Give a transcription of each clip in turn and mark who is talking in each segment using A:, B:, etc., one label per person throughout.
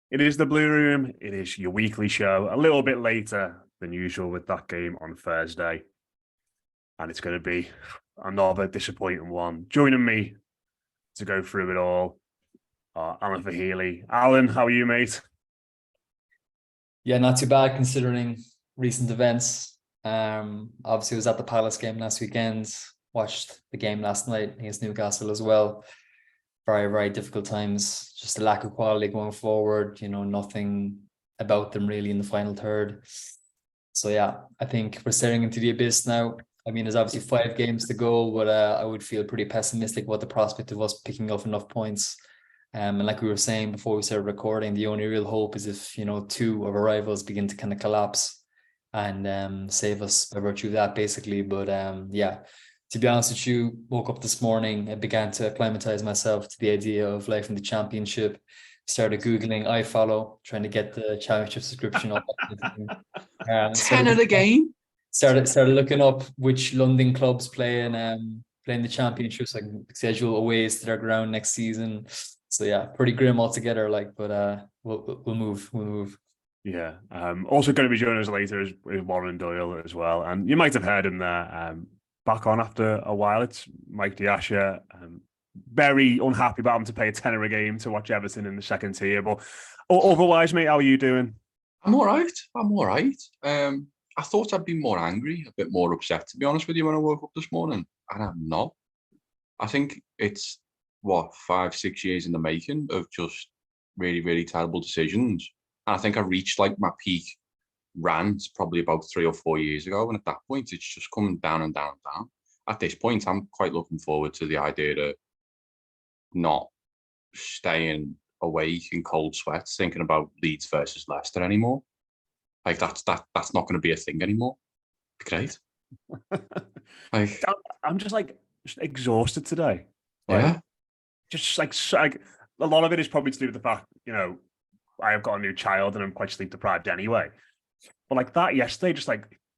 A: It is the Blue Room. It is your weekly show, a little bit later than usual with that game on Thursday. And it's going to be another disappointing one. Joining me to go through it all are Alan Fahili. Alan, how are you, mate?
B: Yeah, not too bad considering recent events. Obviously, I was at the Palace game last weekend, watched the game last night against Newcastle as well. Very, very difficult times. Just a lack of quality going forward, nothing about them really in the final third. So yeah, I think we're staring into the abyss now. I mean, there's obviously 5 games to go, but I would feel pretty pessimistic about the prospect of us picking up enough points. And like we were saying before we started recording, the only real hope is if, two of our rivals begin to kind of collapse and save us by virtue of that, basically. But yeah, to be honest with you, woke up this morning and began to acclimatize myself to the idea of life in the championship. Started Googling iFollow, trying to get the championship subscription up.
C: Ten of the game.
B: Started looking up which London clubs playing the championship, so I can schedule aways to their ground next season. So yeah, pretty grim altogether. But we'll move.
A: Yeah. Also going to be joining us later is Warren Doyle as well, and you might have heard him there. Back on after a while. It's Mike Diasha. Very unhappy about having to pay a tenner a game to watch Everton in the second tier. But otherwise, mate, how are you doing?
C: I'm all right. I thought I'd be more angry, a bit more upset, to be honest with you, when I woke up this morning. And I'm not. I think it's, 5, 6 years in the making of just really, really terrible decisions. And I think I reached like my peak rant probably about 3 or 4 years ago. And at that point, it's just coming down and down and down. At this point, I'm quite looking forward to the idea of not staying awake in cold sweats thinking about Leeds versus Leicester anymore. Like that's not going to be a thing anymore. Great.
A: Like I'm just exhausted today.
C: Yeah.
A: Just like a lot of it is probably to do with the fact, I have got a new child and I'm quite sleep deprived anyway. But like that yesterday,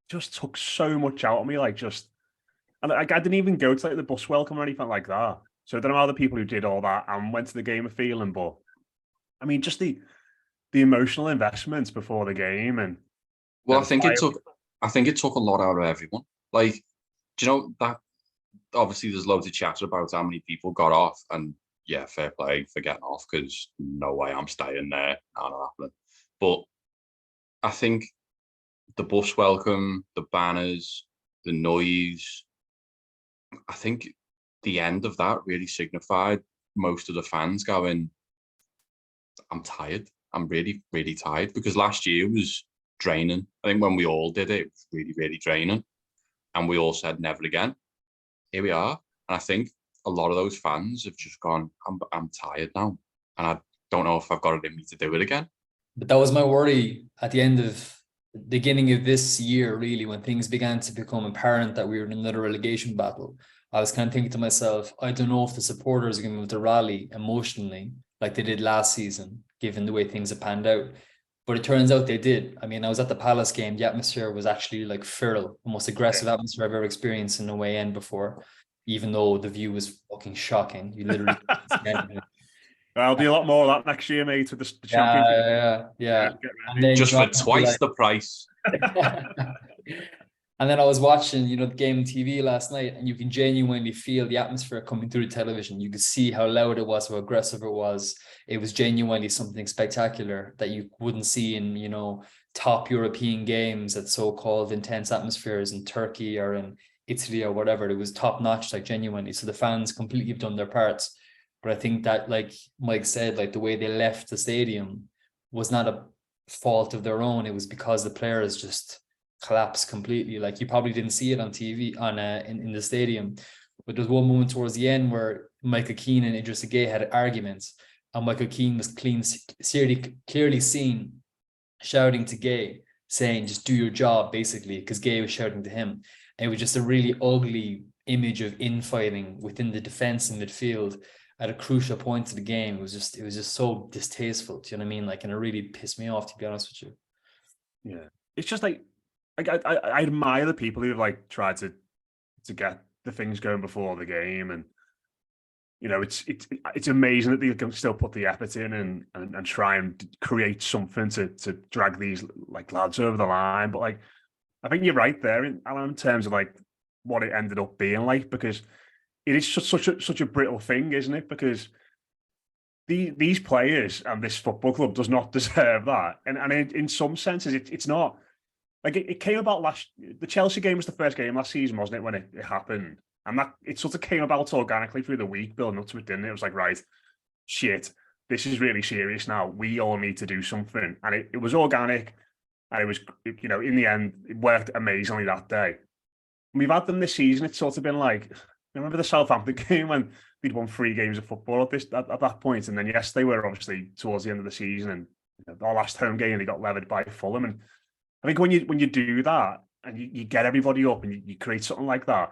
A: just took so much out of me. And I didn't even go to the bus welcome or anything like that. So I don't know how the people who did all that and went to the game are feeling, but I mean, just the emotional investments before the game and
C: I think it took a lot out of everyone. Like, do you know that obviously there's loads of chatter about how many people got off, and yeah, fair play for getting off because no way I'm staying there. Not happening. But I think the bus welcome, the banners, the noise, I think the end of that really signified most of the fans going, I'm tired. I'm really, really tired because last year was draining. I think when we all did it, it was really, really draining. And we all said never again. Here we are. And I think a lot of those fans have just gone, I'm tired now. And I don't know if I've got it in me to do it again.
B: But that was my worry at the end of the beginning of this year, really, when things began to become apparent that we were in another relegation battle. I was kind of thinking to myself, I don't know if the supporters are going to be able to rally emotionally like they did last season, given the way things have panned out. But it turns out they did. I mean, I was at the Palace game. The atmosphere was actually like feral, the most aggressive atmosphere I've ever experienced in a away end before, even though the view was fucking shocking. You literally
A: I'll do a lot more of that next year, mate, with the championship.
B: Yeah.
C: And then just for twice the price.
B: And then I was watching, the game on TV last night, and you can genuinely feel the atmosphere coming through the television. You could see how loud it was, how aggressive it was. It was genuinely something spectacular that you wouldn't see in, top European games at so-called intense atmospheres in Turkey or in Italy or whatever. It was top notch, like genuinely. So the fans completely have done their parts. But I think that, like Mike said, like the way they left the stadium was not a fault of their own. It was because the players just collapsed completely. Like you probably didn't see it on TV in the stadium, but there's one moment towards the end where Michael Keane and Idris Gueye had arguments, and Michael Keane was clearly seen shouting to Gueye, saying, "Just do your job," basically, because Gueye was shouting to him. And it was just a really ugly image of infighting within the defense and midfield at a crucial point of the game. It was just so distasteful. Do you know what I mean? Like, and it really pissed me off, to be honest with
A: you. Yeah, it's just like I admire the people who've tried to get the things going before the game, and it's amazing that they can still put the effort in and try and create something to drag these like lads over the line. But like, I think you're right there, Alan, in terms of like what it ended up being like, because it is such a brittle thing, isn't it? Because these players and this football club does not deserve that. And in some senses, it's not like it came about the Chelsea game was the first game last season, wasn't it, when it happened? And that it sort of came about organically through the week, building up to it, didn't it? It was like, right, shit, this is really serious now. We all need to do something. And it was organic. And it was, in the end, it worked amazingly that day. And we've had them this season. It's sort of been like, remember the Southampton game when we'd won 3 games of football at that point, and then yes, they were obviously towards the end of the season, and our last home game they got levered by Fulham. And I think when you do that and you get everybody up and you create something like that,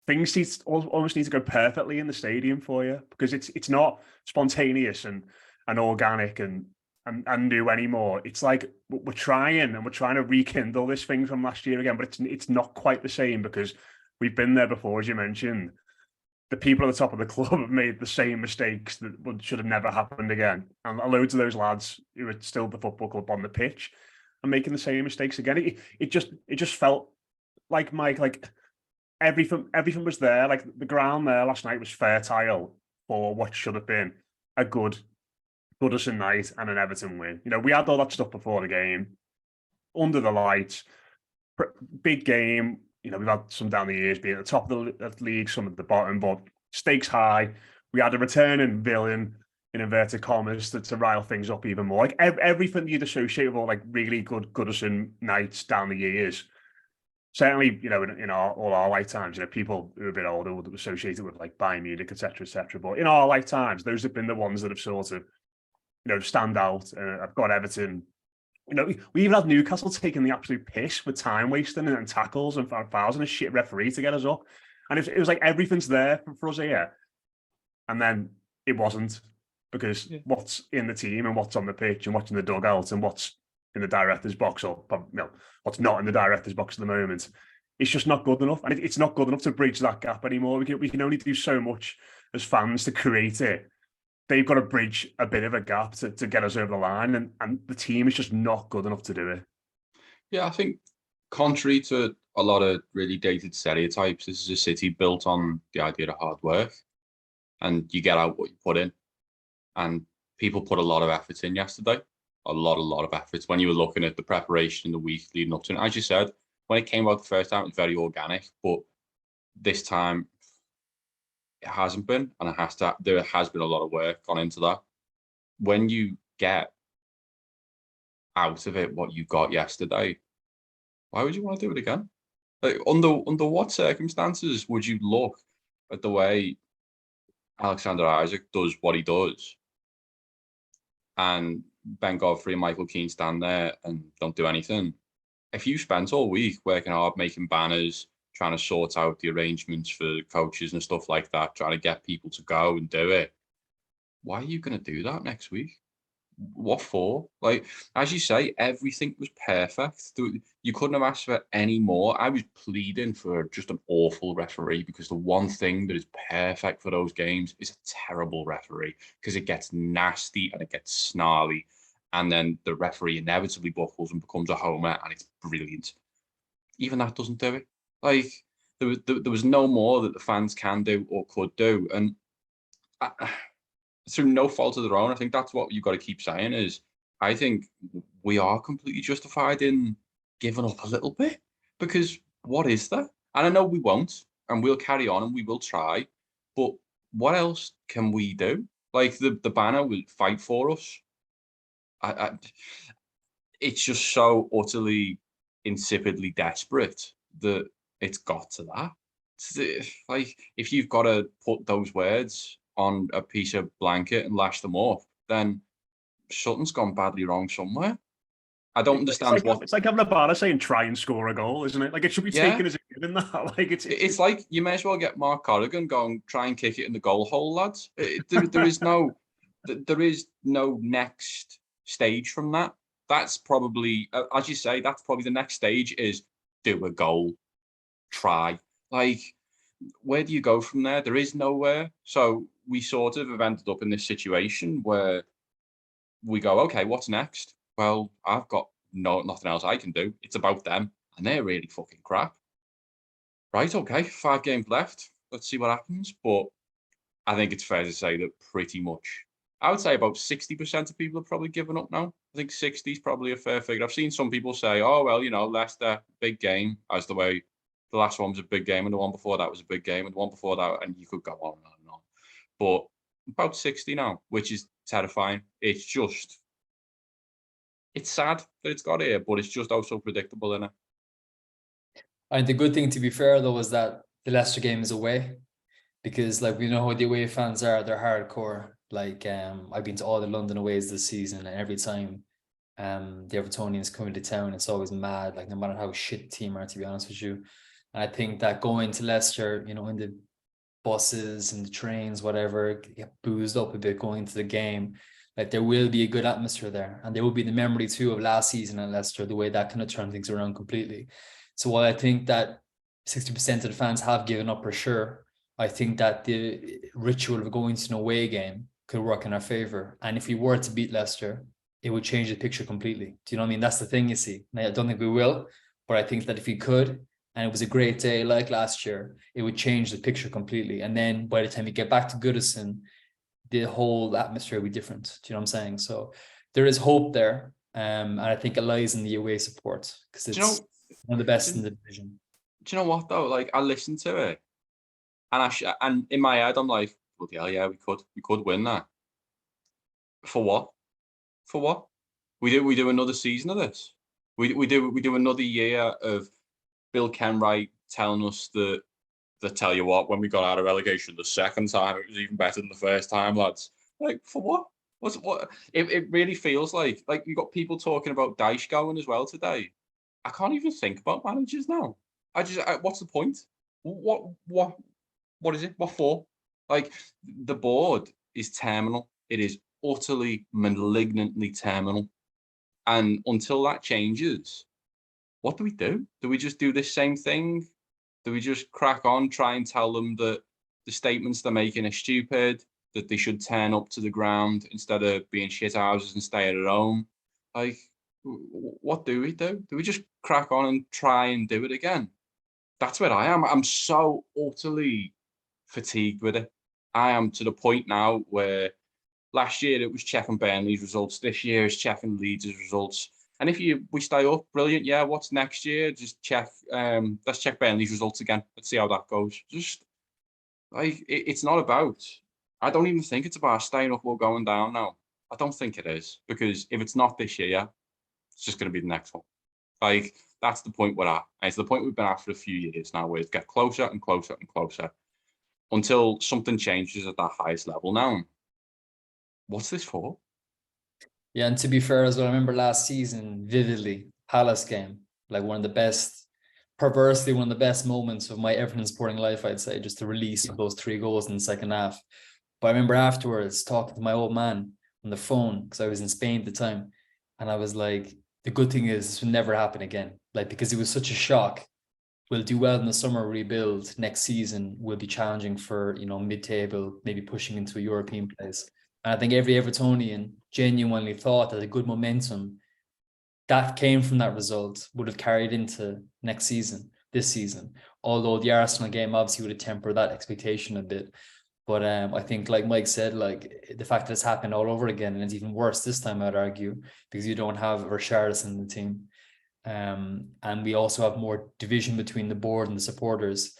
A: things almost need to go perfectly in the stadium for you, because it's not spontaneous and organic and new anymore. It's like we're trying to rekindle this thing from last year again, but it's not quite the same, because we've been there before, as you mentioned. The people at the top of the club have made the same mistakes that should have never happened again, and loads of those lads who are still the football club on the pitch are making the same mistakes again. It just felt like, Mike, like everything was there. Like the ground there last night was fertile for what should have been a good Goodison night and an Everton win. We had all that stuff before the game, under the lights, big game. We've had some down the years being at the top of the league, some at the bottom, but stakes high. We had a returning villain, in inverted commas, to rile things up even more. Like everything you'd associate with all like really good Goodison nights down the years. Certainly, in all our lifetimes, people who are a bit older would associate it with like Bayern Munich, etc., etc. But in our lifetimes, those have been the ones that have sort of, stand out. I've got Everton. We even had Newcastle taking the absolute piss with time wasting and tackles and fouls and a shit referee to get us up. And it was like everything's there for us here. And then it wasn't, because what's in the team and what's on the pitch and what's in the dugout and what's in the director's box, or what's not in the director's box at the moment, it's just not good enough. And it's not good enough to bridge that gap anymore. We can only do so much as fans to create it. They've got to bridge a bit of a gap to get us over the line, and the team is just not good enough to do it.
C: Yeah, I think contrary to a lot of really dated stereotypes, this is a city built on the idea of hard work, and you get out what you put in. And people put a lot of effort in yesterday, a lot of efforts. When you were looking at the preparation in the week leading up to it, as you said, when it came out the first time, it was very organic, but this time it hasn't been, and there has been a lot of work gone into that. When you get out of it what you got yesterday, why would you want to do it again? Like, under what circumstances would you look at the way Alexander Isaac does what he does, and Ben Godfrey and Michael Keane stand there and don't do anything? If you spent all week working hard, making banners, trying to sort out the arrangements for coaches and stuff like that, trying to get people to go and do it, why are you going to do that next week? What for? Like, as you say, everything was perfect. You couldn't have asked for any more. I was pleading for just an awful referee, because the one thing that is perfect for those games is a terrible referee, because it gets nasty and it gets snarly, and then the referee inevitably buckles and becomes a homer, and it's brilliant. Even that doesn't do it. Like, there was no more that the fans can do or could do, and through no fault of their own, I think that's what you've got to keep saying is, I think we are completely justified in giving up a little bit, because what is there? And I know we won't, and we'll carry on and we will try, but what else can we do? Like, the banner will fight for us. It's just so utterly insipidly desperate that it's got to that. Like, if you've got to put those words on a piece of blanket and lash them up, then something's gone badly wrong somewhere. I don't understand
A: it's like having a banner saying "try and score a goal," isn't it? Like, it should be taken as a given that. Like, it's
C: like you may as well get Mark Corrigan going, try and kick it in the goal hole, lads. There is no next stage from that. That's probably, as you say, that's probably the next stage is do a goal, try. Like, where do you go from there? There is nowhere. So we sort of have ended up in this situation where we go, okay, what's next? Well, I've got nothing else I can do. It's about them, and they're really fucking crap. Right, okay, 5 games left. Let's see what happens. But I think it's fair to say that pretty much, I would say about 60% of people have probably given up now. I think 60 is probably a fair figure. I've seen some people say, oh, well, Leicester, big game, as the way the last one was a big game, and the one before that was a big game, and the one before that, and you could go on and on and on. But about 60 now, which is terrifying. It's sad that it's got here, but it's just also predictable, isn't it?
B: And the good thing, to be fair, though, is that the Leicester game is away, because like we know how the away fans are. They're hardcore. Like I've been to all the London aways this season, and every time the Evertonians come into town, it's always mad. Like no matter how shit the team are, to be honest with you. And I think that going to Leicester, in the buses and the trains, whatever, get boozed up a bit going into the game. Like there will be a good atmosphere there, and there will be the memory too of last season at Leicester, the way that kind of turned things around completely. So while I think that 60% of the fans have given up for sure, I think that the ritual of going to an away game could work in our favor. And if we were to beat Leicester, it would change the picture completely. Do you know what I mean? That's the thing, you see. Now, I don't think we will, but I think that if we could, and it was a great day like last year, it would change the picture completely. And then by the time you get back to Goodison, the whole atmosphere will be different. Do you know what I'm saying? So there is hope there. And I think it lies in the away support, because it's one of the best in the division.
C: Do you know what though? Like I listened to it, and in my head I'm like, bloody hell, yeah, we could win that. For what? For what? We do another season of this. We do another year of Bill Kenwright telling us that tell you what, when we got out of relegation the second time, it was even better than the first time, lads. Like for what? What? It really feels like you got people talking about Dyche going as well today. I can't even think about managers now. What's the point? What is it? What for? Like the board is terminal. It is utterly malignantly terminal. And until that changes, what do we do? Do we just do this same thing? Do we just crack on, try and tell them that the statements they're making are stupid, that they should turn up to the ground instead of being shit houses and stay at home? Like, what do we do? Do we just crack on and try and do it again? That's where I am. I'm so utterly fatigued with it. I am to the point now where last year it was checking Burnley's results. This year is checking Leeds' results. And if we stay up, brilliant. Yeah, what's next year? Just check. Let's check Burnley's results again. Let's see how that goes. Just like it's not about. I don't even think it's about staying up or going down now. I don't think it is, because if it's not this year, yeah, it's just going to be the next one. Like that's the point we're at. And it's the point we've been at for a few years now, where it's get closer and closer and closer until something changes at that highest level. Now, what's this for?
B: Yeah, and to be fair as well, I remember last season vividly, Palace game, like one of the best, perversely one of the best moments of my Everton sporting life, I'd say, just the release of those 3 goals in the second half. But I remember afterwards talking to my old man on the phone, because I was in Spain at the time, and I was like, the good thing is this will never happen again. Like, because it was such a shock. We'll do well in the summer rebuild. Next season, we'll be challenging for, mid-table, maybe pushing into a European place. And I think every Evertonian genuinely thought that a good momentum that came from that result would have carried into this season. Although the Arsenal game obviously would have tempered that expectation a bit. But I think, like Mike said, like the fact that it's happened all over again, and it's even worse this time, I'd argue, because you don't have Richarlison in the team. And we also have more division between the board and the supporters.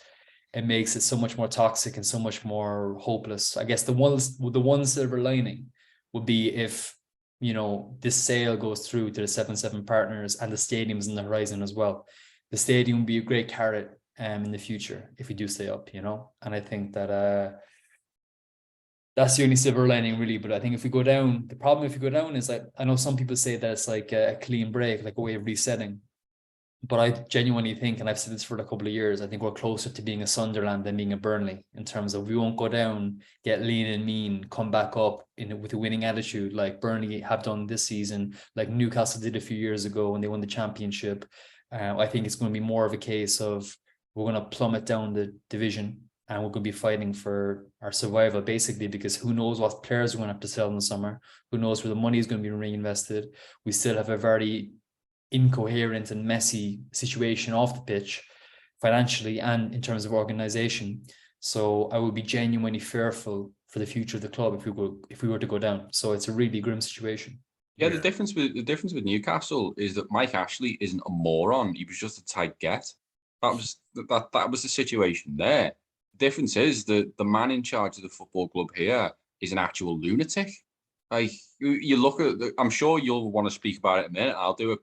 B: It makes it so much more toxic and so much more hopeless. I guess the one silver lining would be if, this sale goes through to the 7-7 partners and the stadium's in the horizon as well. The stadium would be a great carrot in the future if we do stay up, and I think that that's the only silver lining really. But I think if we go down, the problem if we go down is, like, I know some people say that it's like a clean break, like a way of resetting. But I genuinely think, and I've said this for a couple of years, I think we're closer to being a Sunderland than being a Burnley, in terms of we won't go down, get lean and mean, come back up with a winning attitude like Burnley have done this season, like Newcastle did a few years ago when they won the championship. I think it's going to be more of a case of we're going to plummet down the division, and we're going to be fighting for our survival, basically, because who knows what players we're going to have to sell in the summer, who knows where the money is going to be reinvested. We still have a very incoherent and messy situation off the pitch, financially and in terms of organization. So I would be genuinely fearful for the future of the club if we were to go down. So it's a really grim situation.
C: Yeah, the difference with Newcastle is that Mike Ashley isn't a moron. He was just a tight get. That was the situation there. The difference is that the man in charge of the football club here is an actual lunatic. Like, you look at, I'm sure you'll want to speak about it in a minute. I'll do a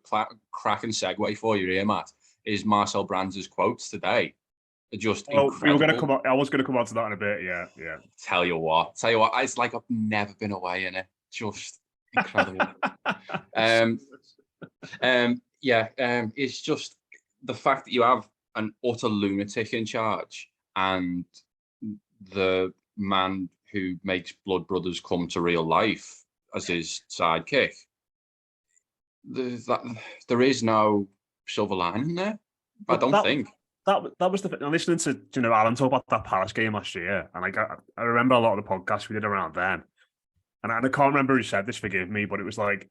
C: cracking segue for you here, Matt. Is Marcel Brands' quotes today just incredible?
A: We were going to come on. I was going to come on to that in a bit. Yeah.
C: Tell you what, it's like I've never been away in it. Just incredible. It's just the fact that you have an utter lunatic in charge and the man who makes Blood Brothers come to real life as his sidekick. There is no silver lining there. I don't think.
A: That was the thing. Listening to Alan talk about that Palace game last year, and I remember a lot of the podcasts we did around then, and I can't remember who said this. Forgive me, but it was like,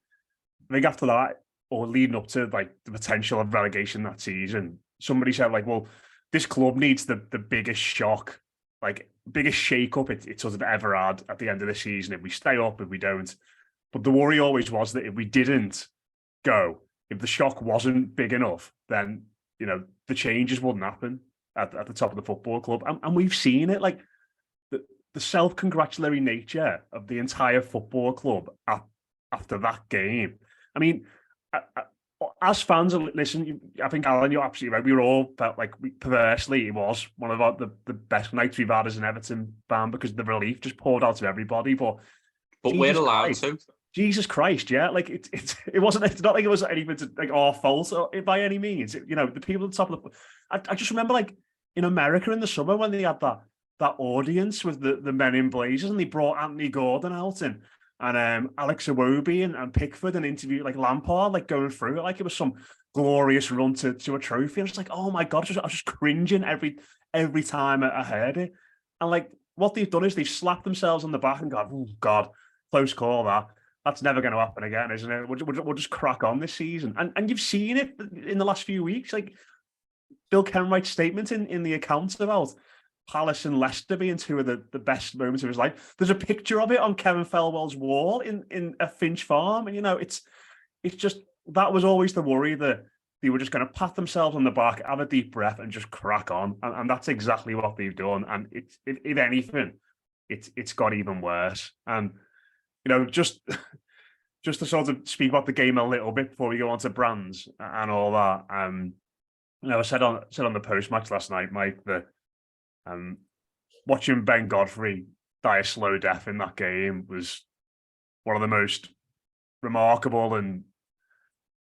A: I think after that or leading up to like the potential of relegation that season, somebody said like, well, this club needs the biggest shock, like biggest shake-up it sort of ever had at the end of the season. If we stay up, if we don't. But the worry always was that if we didn't go, if the shock wasn't big enough, then the changes wouldn't happen at the top of the football club. And we've seen it, like the self-congratulatory nature of the entire football club after that game. I mean, as fans, listen, I think, Alan, you're absolutely right. We were all felt like perversely it was one of the best nights we've had as an Everton fan because the relief just poured out to everybody. But
C: we're allowed to.
A: Jesus Christ, yeah, like it wasn't. It's not like it was anything to like our fault by any means. The people at the top of the. I just remember like in America in the summer when they had that audience with the men in blazers and they brought Anthony Gordon out and Alex Iwobi and Pickford and interviewed like Lampard like going through it like it was some glorious run to a trophy. I was like, oh my god, I was just cringing every time I heard it. And like what they've done is they've slapped themselves on the back and gone, oh god, close call that. That's never going to happen again, isn't it? We'll just crack on this season. And you've seen it in the last few weeks. Like Bill Kenwright's statement in the accounts about Palace and Leicester being two of the best moments of his life. There's a picture of it on Kevin Felwell's wall in a Finch Farm. And, it's just, that was always the worry that they were just going to pat themselves on the back, have a deep breath and just crack on. And that's exactly what they've done. And if anything, it's got even worse. And, just to sort of speak about the game a little bit before we go on to Brands and all that. I said on the post match last night, Mike, that watching Ben Godfrey die a slow death in that game was one of the most remarkable and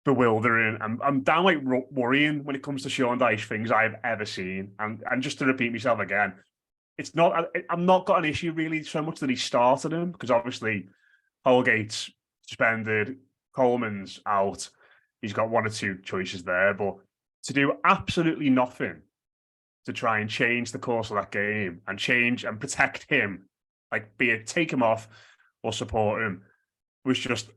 A: bewildering and downright worrying when it comes to Sean Dyche things I've ever seen. And just to repeat myself again, I'm not got an issue really so much that he started him because obviously Holgate's suspended, Coleman's out. He's got one or two choices there, but to do absolutely nothing to try and change the course of that game and change and protect him, like be it take him off or support him, was just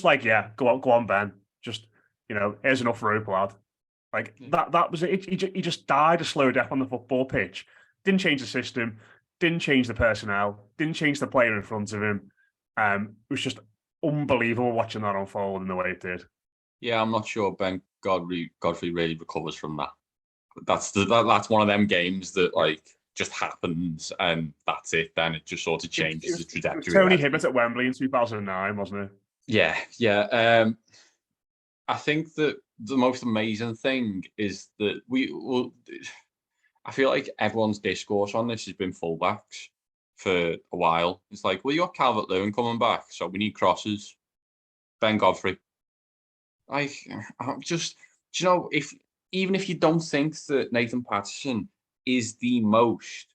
A: like, yeah, go on, Ben. Just, here's enough rope, lad. Like that was it. He just died a slow death on the football pitch. Didn't change the system, didn't change the personnel, didn't change the player in front of him. It was just unbelievable watching that unfold in the way it did.
C: Yeah, I'm not sure Ben Godfrey really recovers from that. That's one of them games that like just happens and that's it. Then it just sort of changes the trajectory.
A: Tony Hibbert at Wembley in 2009, wasn't it?
C: Yeah. I think that the most amazing thing is that I feel like everyone's discourse on this has been fullbacks for a while. It's like, well, you got Calvert-Lewin coming back, so we need crosses. Ben Godfrey. I'm just, even if you don't think that Nathan Patterson is the most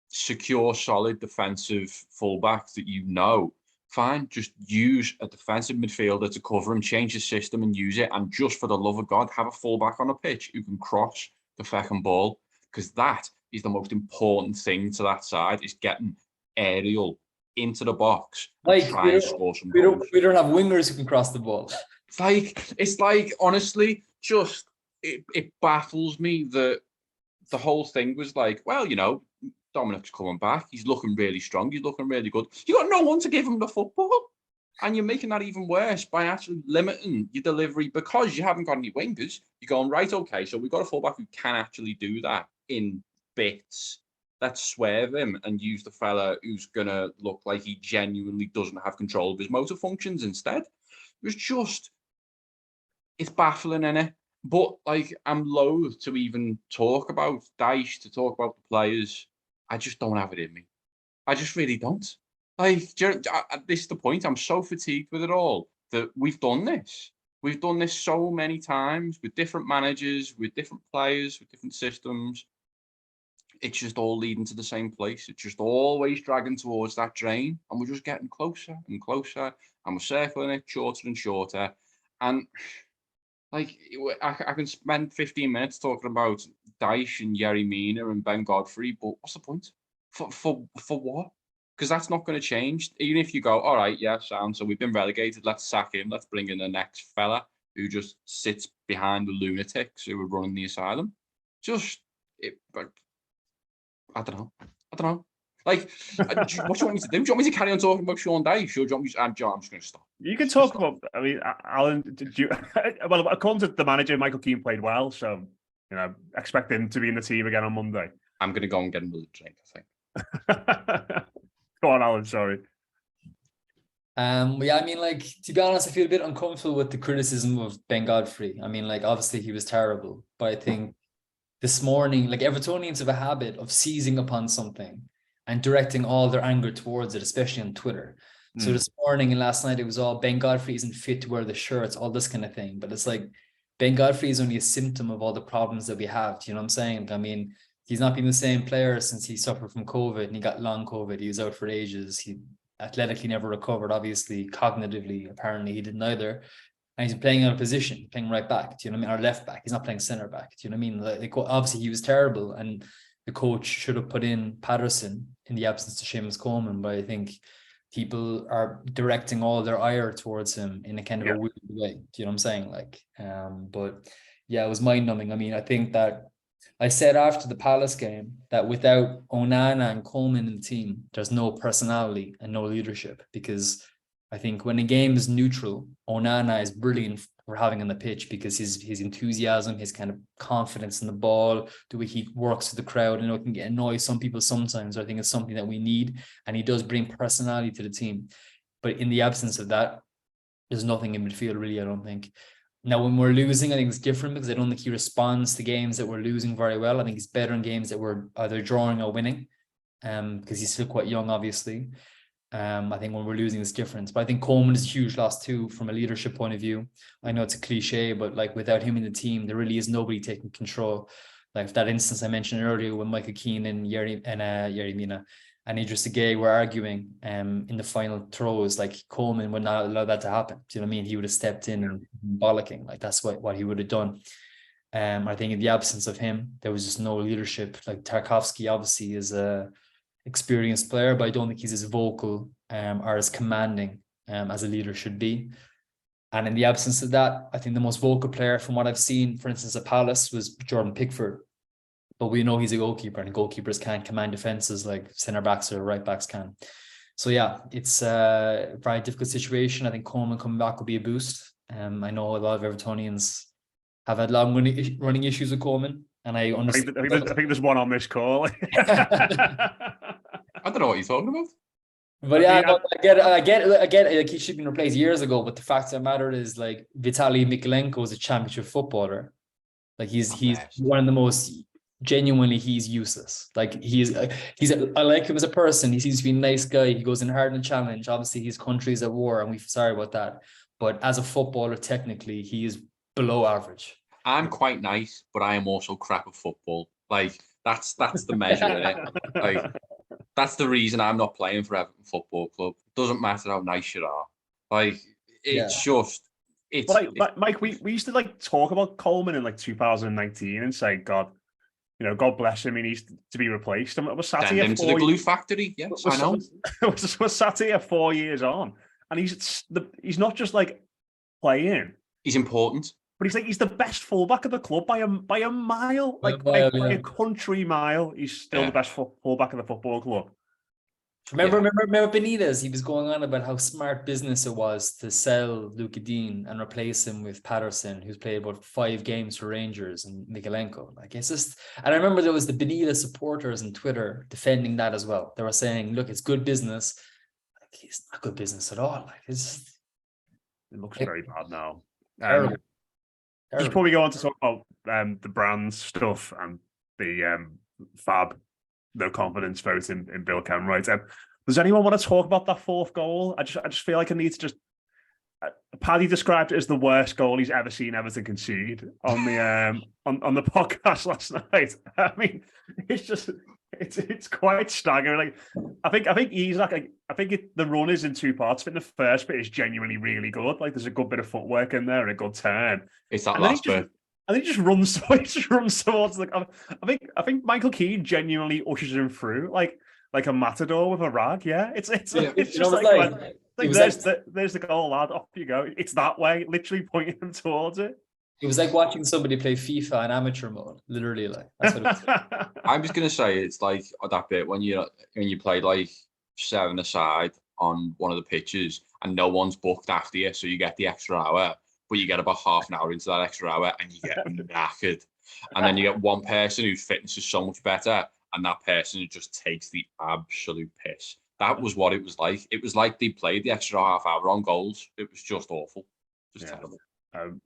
C: secure, solid defensive fullback that fine, just use a defensive midfielder to cover him, change the system and use it. And just for the love of God, have a fullback on a pitch who can cross the fucking ball. Because that is the most important thing to that side, is getting aerial into the box and
B: Like
C: try and score some
B: we
C: goals.
B: don't have wingers who can cross the ball.
C: It's like honestly, just it baffles me that the whole thing was like, well, you know, Dominic's coming back. He's looking really strong. He's looking really good. You got no one to give him the football. And you're making that even worse by actually limiting your delivery because you haven't got any wingers. You're going, right, okay, so we've got a fullback who can actually do that in bits. Let's swerve him and use the fella who's going to look like he genuinely doesn't have control of his motor functions instead. It was just, it's baffling, innit? But, like, I'm loath to even talk about Dyche, to talk about the players. I just don't have it in me. I just really don't. Like, this is the point. I'm so fatigued with it all that we've done this. We've done this so many times with different managers, with different players, with different systems. It's just all leading to the same place. It's just always dragging towards that drain. And we're just getting closer and closer. And we're circling it shorter and shorter. And like, I can spend 15 minutes talking about Dyche and Yerry Mina and Ben Godfrey, but what's the point? For what? Because that's not going to change. Even if you go, all right, yeah, sound. So we've been relegated. Let's sack him. Let's bring in the next fella who just sits behind the lunatics who are running the asylum. I don't know. Like, what do you want me to do? Do you want me to carry on talking about Sean Dyche? Or do you want me to, I'm just going to stop.
A: You can talk about. I mean, Alan. Did you? Well, according to the manager, Michael Keane played well, so you know, expect him to be in the team again on Monday.
C: I'm going to go and get another drink, I think.
A: Go on, Alan. Sorry.
B: Yeah, I mean, like, to be honest, I feel a bit uncomfortable with the criticism of Ben Godfrey. I mean, like, obviously he was terrible, but I think this morning, like, Evertonians have a habit of seizing upon something and directing all their anger towards it, especially on Twitter. So this morning and last night, it was all Ben Godfrey isn't fit to wear the shirts, all this kind of thing. But it's like, Ben Godfrey is only a symptom of all the problems that we have. Do you know what I'm saying? I mean, he's not been the same player since he suffered from COVID and he got long COVID. He was out for ages. He athletically never recovered, obviously. Cognitively, apparently he didn't either. And he's playing out of position, playing right back. Do you know what I mean? Or left back. He's not playing center back. Do you know what I mean? Like, obviously he was terrible and the coach should have put in Patterson in the absence of Seamus Coleman. But I think people are directing all their ire towards him in a kind of a weird way. Do you know what I'm saying? Like, but yeah, it was mind numbing. I mean, I think that I said after the Palace game that without Onana and Coleman in the team, there's no personality and no leadership, because I think when a game is neutral, Onana is brilliant for having on the pitch because his enthusiasm, his kind of confidence in the ball, the way he works with the crowd, it can annoy some people sometimes. I think it's something that we need, and he does bring personality to the team. But in the absence of that, there's nothing in midfield really, I don't think. Now, when we're losing, I think it's different because I don't think he responds to games that we're losing very well. I think he's better in games that we're either drawing or winning, because he's still quite young, obviously. I think when we're losing, it's different. But I think Coleman is a huge loss too, from a leadership point of view. I know it's a cliche, but like without him in the team, there really is nobody taking control. Like that instance I mentioned earlier when Michael Keane and Yerry Mina and Idris Gay were arguing in the final throws, like Coleman would not allow that to happen. Do you know what I mean? He would have stepped in and bollocking. Like that's what he would have done. I think in the absence of him, there was just no leadership. Like Tarkowski obviously is a experienced player, but I don't think he's as vocal or as commanding as a leader should be. And in the absence of that, I think the most vocal player from what I've seen, for instance, at Palace, was Jordan Pickford. But we know he's a goalkeeper, and goalkeepers can't command defenses like centre backs or right backs can. So yeah, it's a very difficult situation. I think Coleman coming back will be a boost. I know a lot of Evertonians have had long running issues with Coleman, and I understand.
A: I think there's one on this call.
C: I don't know what you're talking about.
B: But yeah, I get like he should have been replaced years ago. But the fact of the matter is, like, Vitaly Mikalenko is a championship footballer. Like he's one of the most genuinely, he's useless. Like I like him as a person. He seems to be a nice guy. He goes in hard in the challenge. Obviously, his country's at war, and we're sorry about that. But as a footballer, technically, he is below average.
C: I'm quite nice, but I am also crap at football. Like that's the measure in it. Like that's the reason I'm not playing for Everton Football Club. Doesn't matter how nice you are. Like it's just it's.
A: Mike, we used to like talk about Coleman in like 2019 and say, God, God bless him, he needs to be replaced. And we're sat
C: Send
A: here
C: him to the glue factory. Yes, I know.
A: We're sat here 4 years on, and he's not just like playing.
C: He's important.
A: But he's the best fullback of the club by a mile,
B: By a
A: like
B: mile,
A: by
B: yeah.
A: a country mile. He's still the best fullback of the football club.
B: Remember Benitez? He was going on about how smart business it was to sell Luka Dean and replace him with Patterson, who's played about 5 games for Rangers, and Mikalenko. Like, it's just, and I remember there was the Benitez supporters on Twitter defending that as well. They were saying, "Look, it's good business." Like, it's not good business at all. Like, it
A: looks very bad now.
B: Terrible.
A: Just before we go on to talk about the Brands stuff and the fab no confidence vote in Bill Kenwright, does anyone want to talk about that 4th goal? I just feel like I need to just. Paddy described it as the worst goal he's ever seen Everton concede on the on the podcast last night. I mean, it's quite staggering. Like, I think he's like, the run is in 2 parts. I think the first bit is genuinely really good. Like, there's a good bit of footwork in there and a good turn.
C: It's that last bit.
A: And he just runs. He just runs towards I think Michael Keane genuinely ushers him through like a matador with a rag. Yeah, it's just there's the goal, lad. Off you go. It's that way. Literally pointing him towards it.
B: It was like watching somebody play FIFA in amateur mode. Literally, like, that's what it was.
C: I was gonna say it's like that bit when you play like 7-a-side on one of the pitches and no one's booked after you, so you get the extra hour. But you get about half an hour into that extra hour and you get knackered. And then you get one person whose fitness is so much better, and that person just takes the absolute piss. That was what it was like. It was like they played the extra half hour on goals. It was just awful. Just terrible.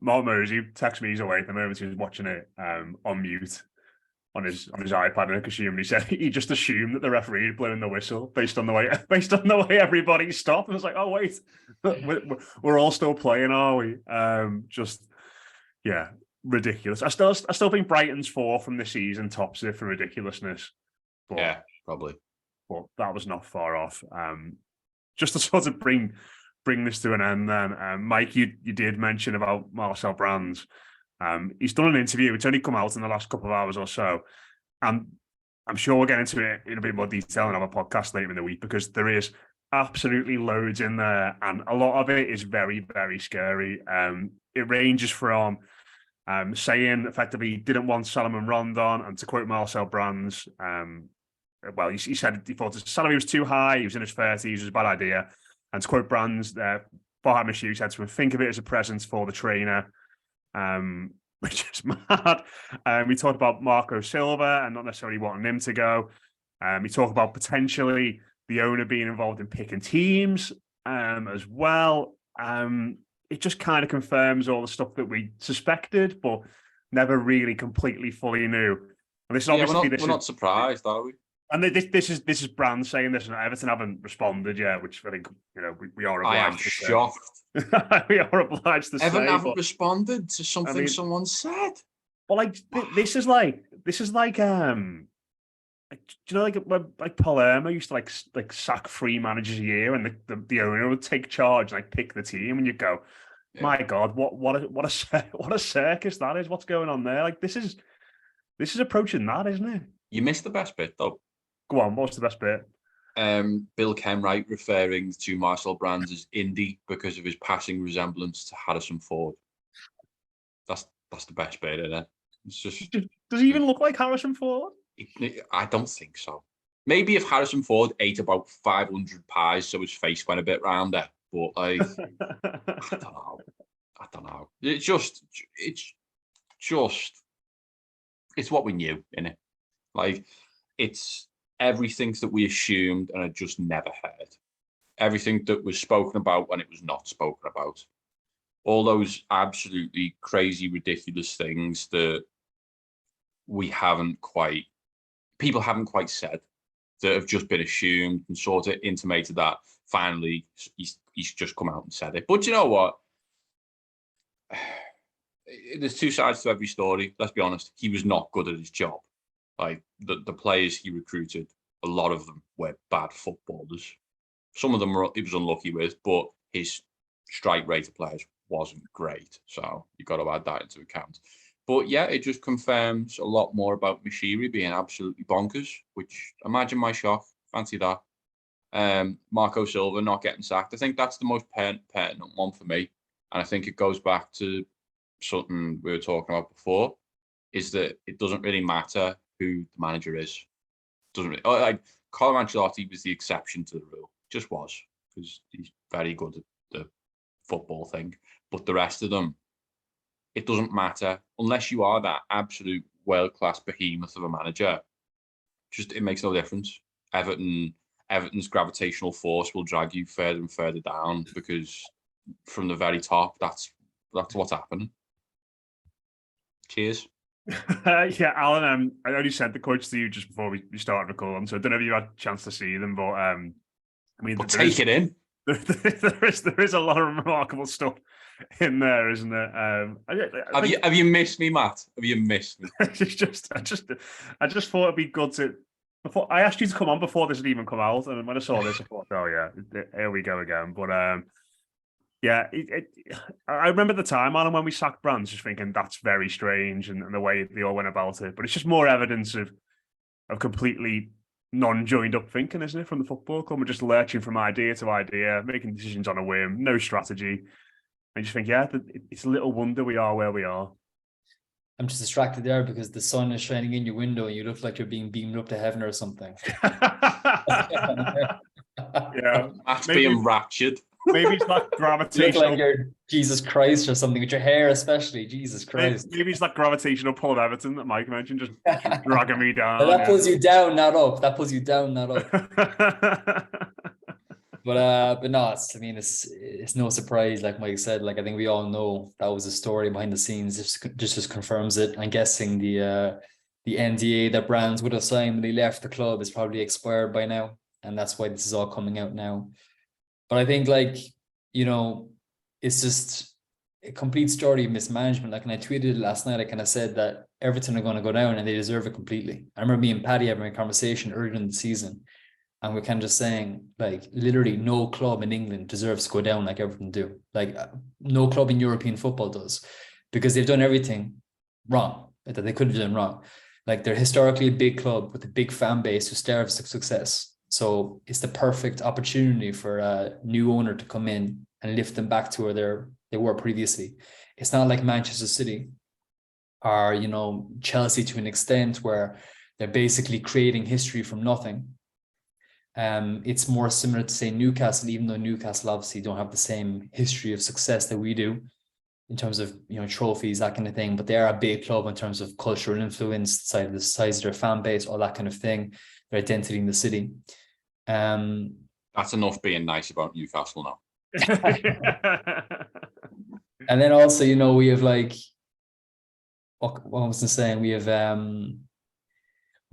A: Mark Mosey texted me, he's away at the moment. He was watching it on mute on his iPad, and assumed he said he just assumed that the referee had blown the whistle based on the way everybody stopped. And I was like, oh wait, we're all still playing, are we? Ridiculous. I still think Brighton's 4 from this season tops it for ridiculousness. But,
C: yeah, probably.
A: But that was not far off. Just to sort of bring this to an end, then, Mike, you did mention about Marcel Brands. He's done an interview. It's only come out in the last couple of hours or so. And I'm sure we'll get into it in a bit more detail and have a podcast later in the week, because there is absolutely loads in there. And a lot of it is very, very scary. It ranges from saying effectively he didn't want Salomon Rondon. And to quote Marcel Brands, he said he thought his salary was too high. He was in his 30s. It was a bad idea. And to quote Brands, Farhad Mashoud said to him, think of it as a present for the trainer. Which is mad. We talked about Marco Silva and not necessarily wanting him to go. We talked about potentially the owner being involved in picking teams as well. It just kind of confirms all the stuff that we suspected, but never really completely fully knew. And this is obviously
C: we're not surprised, are we?
A: And this is Brand saying this, and Everton haven't responded yet, which I think we are obliged.
C: I am shocked.
A: We are obliged to say.
C: Everton haven't responded to something someone said.
A: Well, like this is like like Palermo used to like sack 3 managers a year, and the owner would take charge and like pick the team, and you go, my God, what a circus that is. What's going on there? Like this is approaching that, isn't it?
C: You missed the best bit though.
A: Go on, what's the best bit?
C: Bill Kenwright referring to Marcel Brands as indie because of his passing resemblance to Harrison Ford. That's the best bit, isn't it? It's just.
A: Does he even look like Harrison Ford?
C: I don't think so. Maybe if Harrison Ford ate about 500 pies, so his face went a bit rounder. But like, I don't know. It's what we knew, innit? Like, it's everything that we assumed and had just never heard. Everything that was spoken about when it was not spoken about. All those absolutely crazy, ridiculous things that people haven't quite said, that have just been assumed and sort of intimated that finally he's just come out and said it. But you know what? There's 2 sides to every story. Let's be honest. He was not good at his job. Like the players he recruited, a lot of them were bad footballers. Some of them he was unlucky with, but his strike rate of players wasn't great. So you've got to add that into account. But yeah, it just confirms a lot more about Mashiri being absolutely bonkers, which imagine my shock. Fancy that. Marco Silva not getting sacked. I think that's the most pertinent one for me. And I think it goes back to something we were talking about before, is that it doesn't really matter who the manager is. Doesn't really, like Carlo Ancelotti was the exception to the rule. Just was, because he's very good at the football thing. But the rest of them, it doesn't matter unless you are that absolute world-class behemoth of a manager. Just it makes no difference. Everton's gravitational force will drag you further and further down because from the very top, that's what's happening. Cheers.
A: Yeah, Alan, I only sent the quotes to you just before we started recording, so I don't know if you had a chance to see them, but I mean,
C: take it in.
A: There is a lot of remarkable stuff in there, isn't there?
C: Have you missed me, Matt? Have you missed me?
A: I just thought it'd be good to. Before I asked you to come on before this had even come out, and when I saw this, I thought, oh yeah, here we go again. But yeah, I remember the time, Alan, when we sacked Brands, just thinking that's very strange, and the way they all went about it. But it's just more evidence of completely non-joined up thinking, isn't it, from the football club? We're just lurching from idea to idea, making decisions on a whim, no strategy. I just think, yeah, it's a little wonder we are where we are.
B: I'm just distracted there because the sun is shining in your window and you look like you're being beamed up to heaven or something.
A: Yeah,
C: that's being raptured.
A: Maybe it's like gravitational.
B: You look like you're Jesus Christ or something, with your hair especially. Jesus Christ.
A: Maybe it's like gravitational pull of Everton that Mike mentioned, just dragging me down.
B: That pulls you down, not up. That pulls you down, not up. But no, it's no surprise, like Mike said. Like I think we all know that was a story behind the scenes. Just confirms it. I'm guessing the NDA that Brands would have signed when he left the club is probably expired by now, and that's why this is all coming out now. But I think, like, you know, it's just a complete story of mismanagement. Like, when I tweeted it last night, I kind of said that Everton are going to go down and they deserve it completely. I remember me and Paddy having a conversation earlier in the season, and we're kind of just saying, like, literally no club in England deserves to go down like Everton do. Like, no club in European football does, because they've done everything wrong that they could have done wrong. Like, they're historically a big club with a big fan base who starves to success. So it's the perfect opportunity for a new owner to come in and lift them back to where they were previously. It's not like Manchester City or, you know, Chelsea to an extent where they're basically creating history from nothing. It's more similar to, say, Newcastle, even though Newcastle obviously don't have the same history of success that we do in terms of, you know, trophies, that kind of thing. But they are a big club in terms of cultural influence, the size of their fan base, all that kind of thing, their identity in the city.
C: That's enough being nice about Newcastle now.
B: And then also, you know, we have, like, what was I saying? We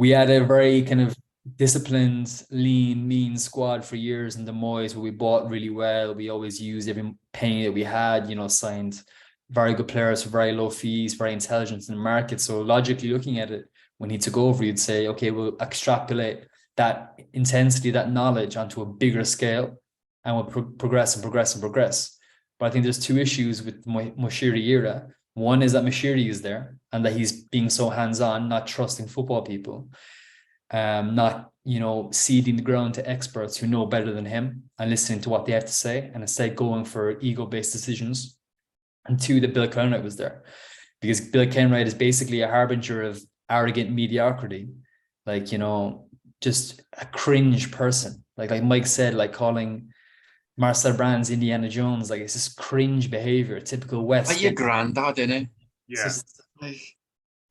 B: had a very kind of disciplined, lean, mean squad for years in the Moyes, where we bought really well. We always used every penny that we had, you know, signed very good players for very low fees, very intelligent in the market. So logically looking at it, when he took over, you'd say, okay, we'll extrapolate that intensity, that knowledge onto a bigger scale, and we'll progress. But I think there's two issues with Moshiri era. One is that Moshiri is there and that he's being so hands-on, not trusting football people, not, you know, ceding the ground to experts who know better than him and listening to what they have to say, and instead going for ego-based decisions. And two, that Bill Kenwright was there, because Bill Kenwright is basically a harbinger of arrogant mediocrity, like, you know, just a cringe person. Like Mike said, like calling Marcel Brands Indiana Jones, like, it's just cringe behavior, typical West.
C: Like your granddad, innit?
A: Yeah.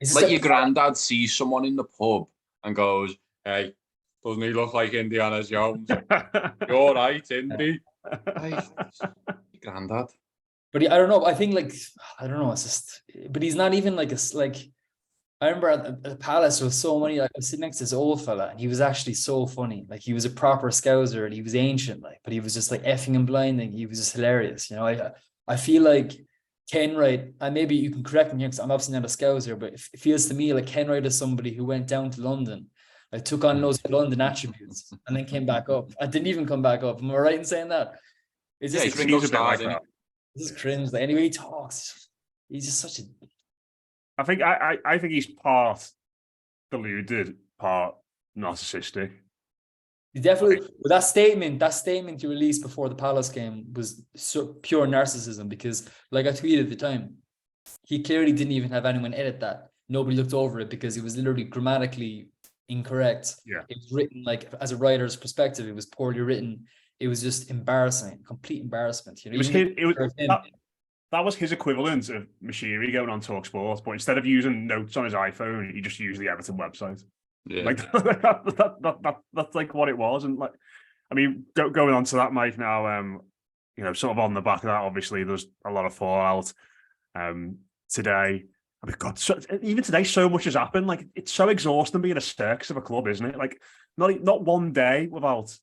C: It's like your granddad sees someone in the pub and goes, "Hey, doesn't he look like Indiana Jones? You're right, Indy." Like, granddad.
B: But I don't know. I think, like, I don't know. It's just, but he's not even like I remember at the Palace, there was so many, like, I was sitting next to this old fella, and he was actually so funny. Like, he was a proper scouser, and he was ancient, like, but he was just like effing and blinding. He was just hilarious. You know, I feel like Kenwright, and maybe you can correct me here because I'm obviously not a scouser, but it feels to me like Kenwright is somebody who went down to London, like, took on those London attributes, and then came back up. I didn't even come back up. Am I right in saying that? It's just,
C: he's a bit like that.
B: This is cringe. Like, anyway, he talks. He's just such a
A: I think he's part deluded, part narcissistic.
B: He definitely, but that statement you released before the Palace game was pure narcissism, because, like I tweeted at the time, he clearly didn't even have anyone edit that. Nobody looked over it because it was literally grammatically incorrect.
A: Yeah.
B: It was written, like, as a writer's perspective, it was poorly written. It was just embarrassing, complete embarrassment. You know,
A: that was his equivalent of Mashiri going on TalkSport, but instead of using notes on his iPhone, he just used the Everton website.
C: Yeah.
A: Like that's like what it was. And like, I mean, going on to that, Mike, now, you know, sort of on the back of that, obviously there's a lot of fallout today. I mean, God, even today, so much has happened. Like, it's so exhausting being a circus of a club, isn't it? Like, not one day without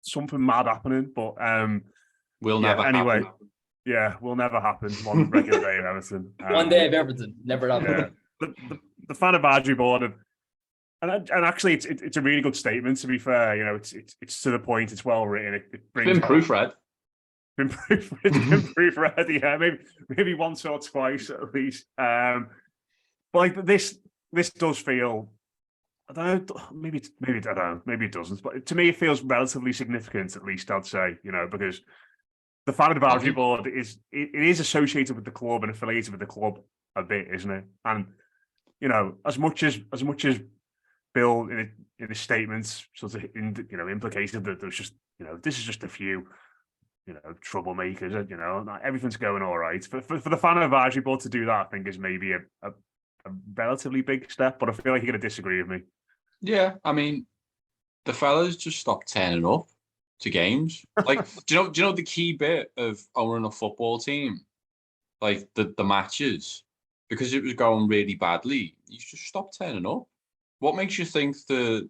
A: something mad happening. But
C: will never
A: anyway,
C: happen.
A: yeah, will never happen. One regular day of Everton.
B: One day of Everton, never happened.
A: Yeah. The fan advisory board have, and actually, it's a really good statement. To be fair, you know, it's to the point. It's well written. It brings
C: Been proofread.
A: It's been proofread. Yeah, maybe once or twice at least. But like this does feel. I don't know. Maybe I don't know. Maybe it doesn't. But to me, it feels relatively significant. At least I'd say. You know, because the fan advisory board is associated with the club and affiliated with the club a bit, isn't it? And you know, as much as Bill in his statements sort of implicated that there's just, you know, this is just a few, you know, troublemakers, you know, everything's going all right. For the fan advisory board to do that, I think is maybe a relatively big step, but I feel like you're going to disagree with me.
C: Yeah, I mean, the fellas just stopped turning up to games. Like, do you know the key bit of owning a football team? Like the matches, because it was going really badly, you just stopped turning up. What makes you think the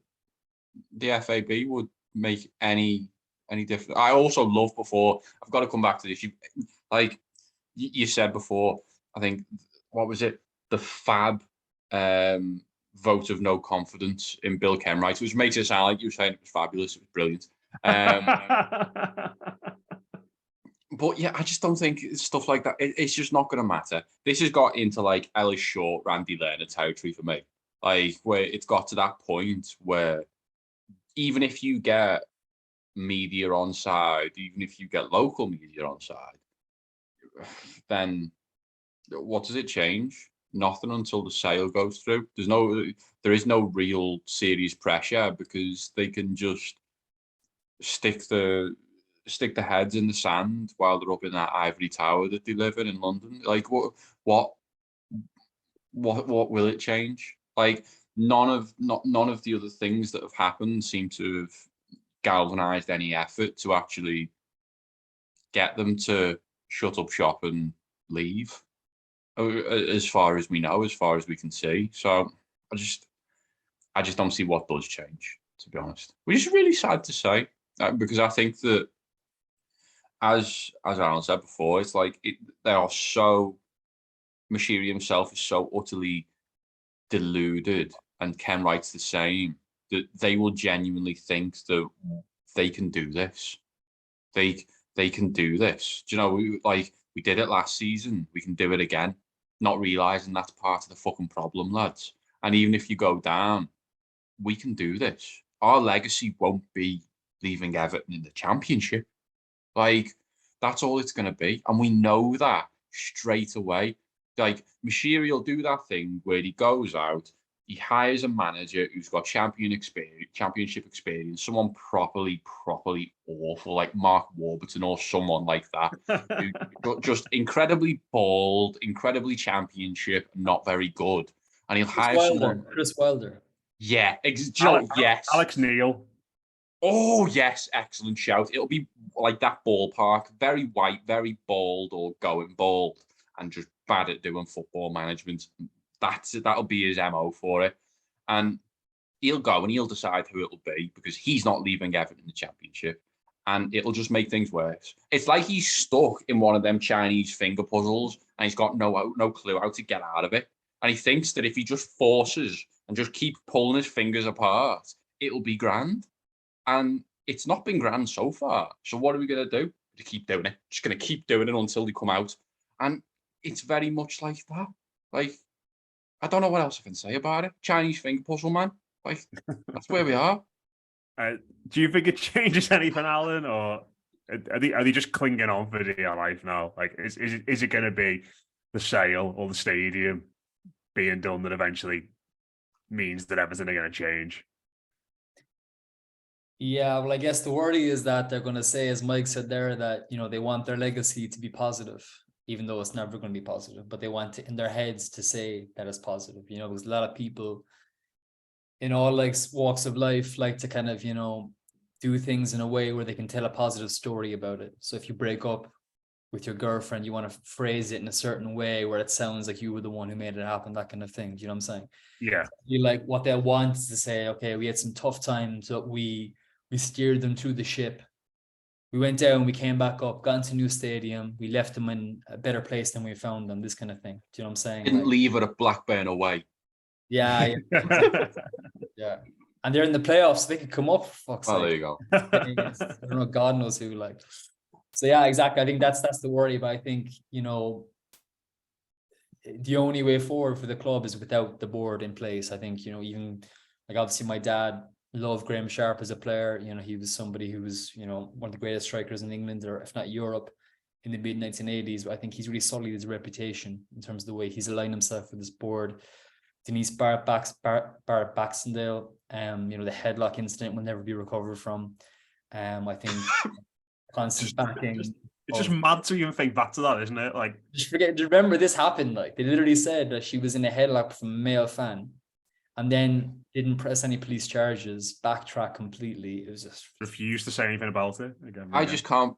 C: FAB would make any difference? I also love, before, I've got to come back to this. You said before, I think, what was it? The FAB vote of no confidence in Bill Kenwright, which makes it sound like you were saying it was fabulous. It was brilliant. But yeah, I just don't think stuff like that. It's just not going to matter. This has got into like Ellis Short, Randy Lerner territory for me. Like, where it's got to that point where even if you get media on side, even if you get local media on side, then what does it change? Nothing until the sale goes through. There is no real serious pressure, because they can just stick the heads in the sand while they're up in that ivory tower that they live in London. Like, what will it change? Like, none of the other things that have happened seem to have galvanized any effort to actually get them to shut up shop and leave, as far as we know, as far as we can see. So I just don't see what does change, to be honest, which is really sad to say, because I think that, as Alan said before, it's like they are so, Mashiri himself is so utterly deluded, and Ken Wright's the same, that they will genuinely think that they can do this. They can do this. Do you know, we did it last season. We can do it again. Not realizing that's part of the fucking problem, lads. And even if you go down, we can do this. Our legacy won't be leaving Everton in the Championship. Like, that's all it's going to be. And we know that straight away. Like, Mashiri will do that thing where he goes out, he hires a manager who's got championship experience, someone properly awful, like Mark Warburton or someone like that, who just incredibly bald, incredibly championship, not very good. And he'll hire someone.
B: Chris Wilder.
C: Yeah, yes.
A: Alex Neil.
C: Oh, yes, excellent shout. It'll be like that ballpark, very white, very bald, or going bald, and just bad at doing football management. That'll be his MO for it. And he'll go and he'll decide who it'll be, because he's not leaving Everton in the Championship. And it'll just make things worse. It's like he's stuck in one of them Chinese finger puzzles, and he's got no clue how to get out of it. And he thinks that if he just forces and just keeps pulling his fingers apart, it'll be grand. And it's not been grand so far. So what are we going to do? To keep doing it. Just going to keep doing it until they come out. And it's very much like that. Like, I don't know what else I can say about it. Chinese finger puzzle, man. Like, that's where we are.
A: Do you think it changes anything, Alan, or are they just clinging on for dear life now? Like, is it going to be the sale or the stadium being done that eventually means that everything are going to change?
B: Yeah, well, I guess the worry is that they're going to say, as Mike said there, that they want their legacy to be positive, even though it's never going to be positive. But they want to, in their heads, to say that it's positive. Because a lot of people in all walks of life like to kind of do things in a way where they can tell a positive story about it. So if you break up with your girlfriend, you want to phrase it in a certain way where it sounds like you were the one who made it happen, that kind of thing. Do you know what I'm saying?
A: Yeah.
B: What they want is to say, okay, we had some tough times, but we steered them through the ship. We went down, we came back up, got into a new stadium, we left them in a better place than we found them, this kind of thing. Do you know what I'm saying?
C: Didn't leave it at Blackburn away.
B: Yeah. Yeah. And they're in the playoffs, so they could come up, for fuck's sake.
C: There you go.
B: I don't know, God knows who, So yeah, exactly. I think that's the worry, but I think, the only way forward for the club is without the board in place. I think, even obviously my dad loved Graham Sharp as a player. He was somebody who was, one of the greatest strikers in England, or if not Europe, in the mid 1980s. But I think he's really sullied his reputation in terms of the way he's aligned himself with this board. Denise Barrett Baxendale, the headlock incident will never be recovered from. I think constant backing.
A: It's just mad to even think back to that, isn't it?
B: Just remember this happened. They literally said that she was in a headlock from a male fan, and then didn't press any police charges, backtrack completely. It was just
A: refused to say anything about it again.
C: I just can't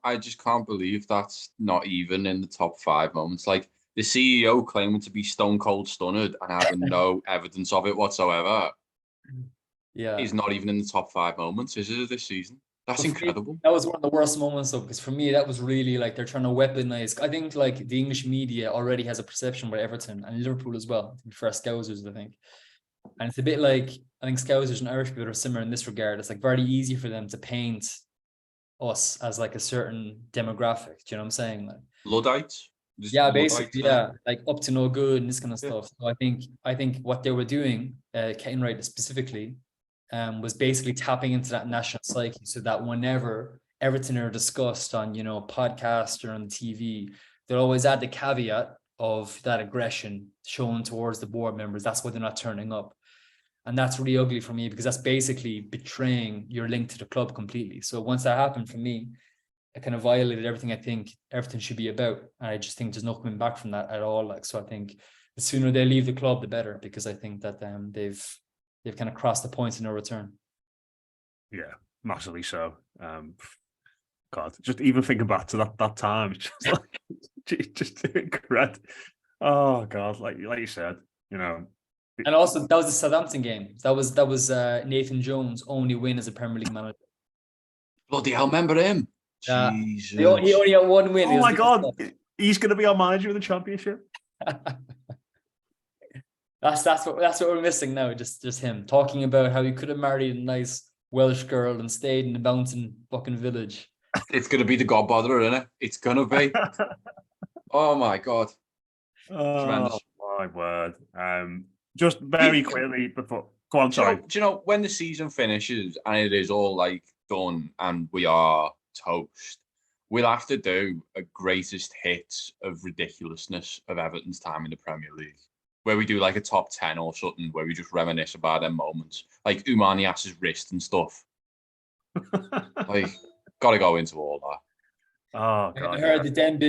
C: believe that's not even in the top 5 moments. The CEO claiming to be stone cold stunned and having no evidence of it whatsoever.
B: Yeah,
C: is not even in the top 5 moments, is it, this season? That's incredible.
B: That was one of the worst moments, though, because for me, that was really they're trying to weaponize. I think the English media already has a perception about Everton and Liverpool as well, to be fair, Scousers, I think. And it's a bit I think Scousers and Irish people are similar in this regard. It's very easy for them to paint us as a certain demographic. Do you know what I'm saying?
C: Luddites.
B: Yeah, basically, yeah, up to no good and this kind of stuff. So I think what they were doing, Kenwright specifically, was basically tapping into that national psyche, so that whenever Everton are discussed on podcast or on TV, they'll always add the caveat of that aggression shown towards the board members. That's why they're not turning up, and that's really ugly for me, because that's basically betraying your link to the club completely. So once that happened for me, it kind of violated everything I think Everton should be about. And I just think there's no coming back from that at all. So I think the sooner they leave the club, the better, because I think that they've kind of crossed the point of no return.
A: Yeah, massively so. God, just even thinking back to that time, just incredible. Oh God, like you said,
B: And also that was the Southampton game. That was Nathan Jones' only win as a Premier League manager.
C: Bloody hell, remember him? Jesus.
B: He only had one win.
A: Oh my God, he's going to be our manager of the Championship.
B: That's what we're missing now. Just him talking about how he could have married a nice Welsh girl and stayed in the mountain fucking village.
C: It's going to be the godfather, isn't it? It's going to be. Oh my God. Tremendous.
A: Oh my word. Just very quickly before. Go on, sorry.
C: Do you know when the season finishes and it is all done and we are toast, we'll have to do a greatest hits of ridiculousness of Everton's time in the Premier League, where we do a top 10 or something, where we just reminisce about them moments, like Umanias's wrist and stuff. Gotta go into all that.
A: Oh God!
B: I heard the Den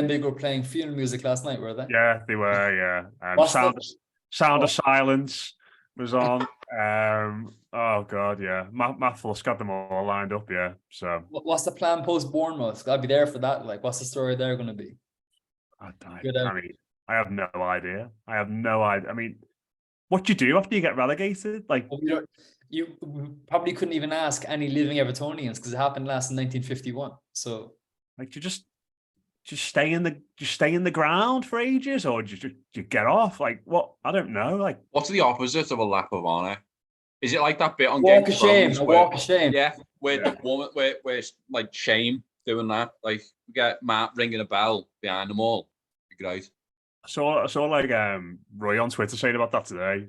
B: Big were playing funeral music last night, were they?
A: Yeah, they were. Yeah, Sound of Silence was on. Oh God, yeah. Matt Fuss got them all lined up. Yeah. So
B: what's the plan post Bournemouth? I'll be there for that. What's the story there going to be?
A: I have no idea. I mean, what do you do after you get relegated?
B: You probably couldn't even ask any living Evertonians, because it happened last in 1951. So
A: you just stay in the ground for ages, or you get off? What? I don't know.
C: What's the opposite of a lap of honor? Is it like that bit on
B: Walk of Shame? A walk of shame.
C: Yeah, where the woman, where shame doing that. We get Matt ringing a bell behind them all. Be great.
A: I saw like Roy on Twitter saying about that today.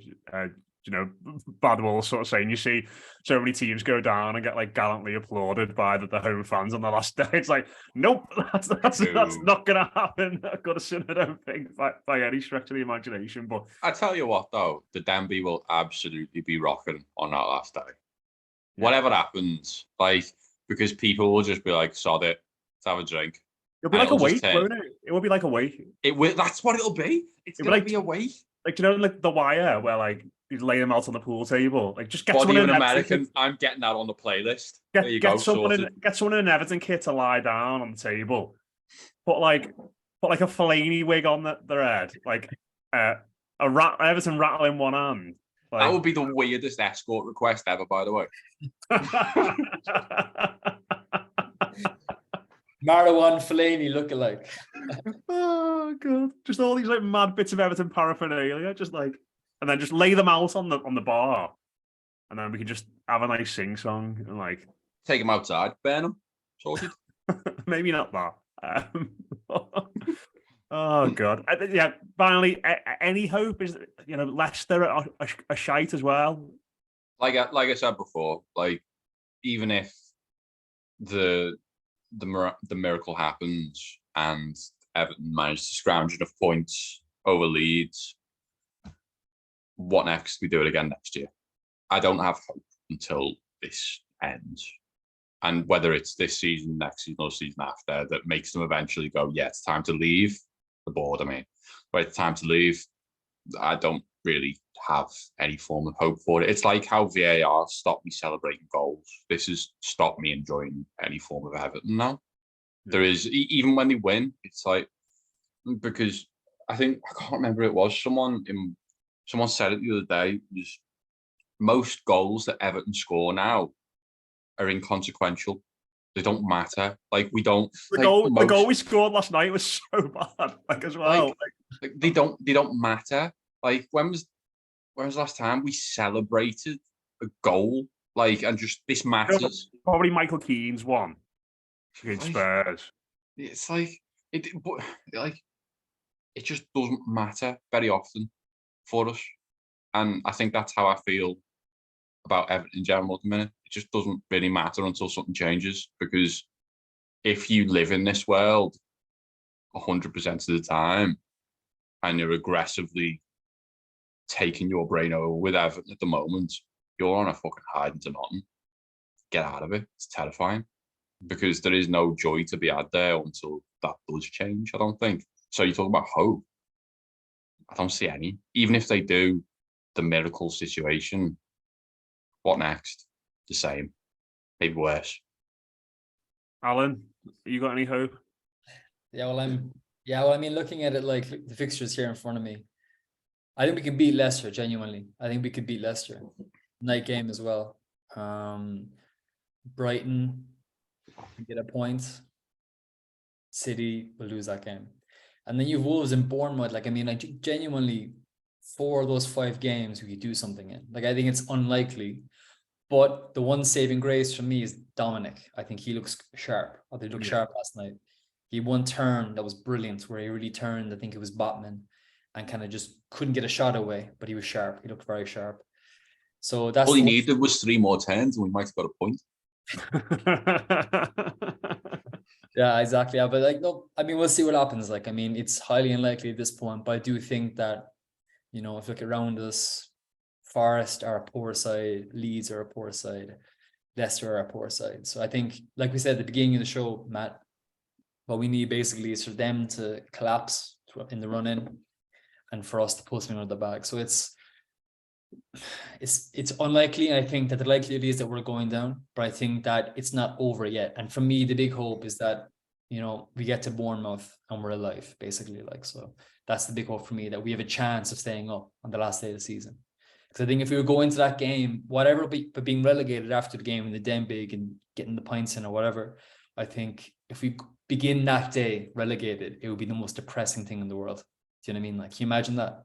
A: Bad Wolves sort of saying you see so many teams go down and get like gallantly applauded by the home fans on the last day. It's like, nope, that's not gonna happen at Goodison, I don't think, by any stretch of the imagination. But
C: I tell you what, though, the Denby will absolutely be rocking on that last day. Whatever happens, like, because people will just be like, sod it, let's have a drink.
A: It'll be like a wait, won't it? It will be like a wait.
C: It will. That's what it'll be. It's gonna be a wait.
A: Like, like The Wire, where like you lay them out on the pool table. Like, just get
C: Body
A: someone
C: of
A: in
C: an American. I'm getting that on the playlist. There you go.
A: Get someone in an Everton kit to lie down on the table. Put like a Fellaini wig on their head, like Everton rattle in one hand. Like...
C: That would be the weirdest escort request ever, by the way.
B: Marwan Fellaini lookalike.
A: Oh god! Just all these like mad bits of Everton paraphernalia, just like, and then just lay them out on the bar, and then we can just have a nice sing song and like
C: take them outside, burn them, sorted.
A: Maybe not that. Oh god! Yeah. Finally, any hope is Leicester are a shite as well.
C: Like I said before, like even if the miracle happens and Everton managed to scrounge enough points over Leeds, what next? We do it again next year. I don't have hope until this ends. And whether it's this season, next season, or season after, that makes them eventually go, yeah, it's time to leave the board. I mean, but it's time to leave. I don't really have any form of hope for it. It's like how VAR stopped me celebrating goals. This has stopped me enjoying any form of Everton now. There is, even when they win, it's like, because I can't remember who it was. Someone said it the other day, was most goals that Everton score now are inconsequential. They don't matter. Like, we don't.
A: The goal we scored last night was so bad. Like, as well.
C: Like, they don't matter. Like, when was the last time we celebrated a goal? Like, and just this matters.
A: Probably Michael Keane's one against Spurs.
C: It's like it just doesn't matter very often for us, and I think that's how I feel about Everton in general at the minute. It just doesn't really matter until something changes, because if you live in this world 100% of the time and you're aggressively taking your brain over with Everton at the moment, you're on a fucking hiding to nothing. Get out of it. It's terrifying, because there is no joy to be had there until that does change, I don't think. So you talk about hope. I don't see any. Even if they do the miracle situation, what next? The same, maybe worse.
A: Alan, you got any hope?
B: Well, I mean, looking at it, like the fixtures here in front of me, I think we can beat Leicester, genuinely. I think we could beat Leicester. Night game as well. Brighton, we get a point. City will lose that game. And then you've Wolves and Bournemouth. Like, I mean, I genuinely, 4 of those 5 games, we could do something in. Like, I think it's unlikely. But the one saving grace for me is Dominic. I think he looks sharp. I think he looked sharp last night. He one turn that was brilliant, where he really turned, I think it was Botman, and kind of just couldn't get a shot away, but he was sharp. He looked very sharp. So that's
C: all he needed was 3 more turns, and we might have got a point.
B: Yeah, exactly. Yeah, but like, no, I mean, we'll see what happens. Like, I mean, it's highly unlikely at this point, but I do think that, if you look around us, Forest are a poor side, Leeds are a poor side, Leicester are a poor side. So I think, like we said at the beginning of the show, Matt, what we need basically is for them to collapse in the run-in and for us to pull something out of the bag. So it's unlikely. I think that the likelihood is that we're going down, but I think that it's not over yet. And for me, the big hope is that, we get to Bournemouth and we're alive, basically. Like, so that's the big hope for me, that we have a chance of staying up on the last day of the season. Because I think if we were going to that game, whatever, but being relegated after the game in the Den Big and getting the points in or whatever, I think if we begin that day relegated, it would be the most depressing thing in the world. Do you know what I mean? Like, can you imagine that?